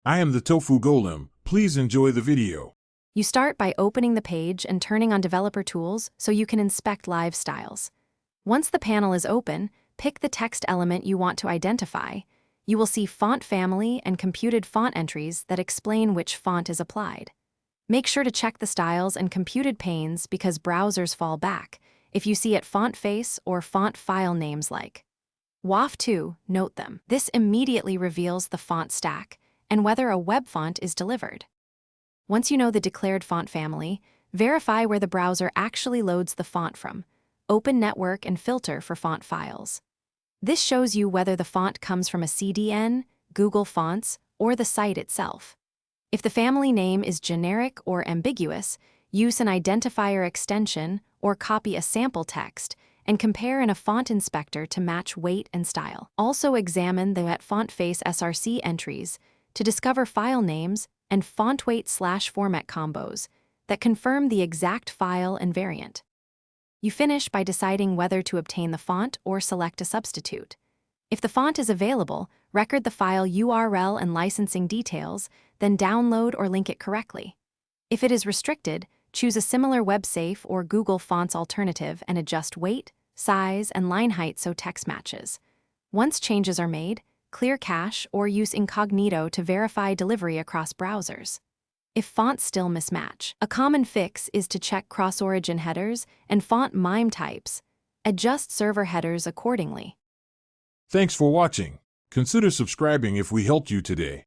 I am the Tofu Golem. Please enjoy the video. You start by opening the page and turning on Developer Tools so you can inspect live styles. Once the panel is open, pick the text element you want to identify. You will see font family and computed font entries that explain which font is applied. Make sure to check the styles and computed panes because browsers fall back if you see at font face or font file names like WAF2, note them. This immediately reveals the font stack and whether a web font is delivered. Once you know the declared font family, verify where the browser actually loads the font from. Open Network and filter for font files. This shows you whether the font comes from a CDN, Google Fonts, or the site itself. If the family name is generic or ambiguous, use an identifier extension or copy a sample text and compare in a font inspector to match weight and style. Also examine the at font face SRC entries to discover file names and font weight/format combos that confirm the exact file and variant. You finish by deciding whether to obtain the font or select a substitute. If the font is available, record the file URL and licensing details, then download or link it correctly. If it is restricted, choose a similar WebSafe or Google Fonts alternative and adjust weight, size, and line height so text matches. Once changes are made, clear cache or use incognito to verify delivery across browsers. If fonts still mismatch, a common fix is to check cross-origin headers and font MIME types. Adjust server headers accordingly. Thanks for watching. Consider subscribing if we helped you today.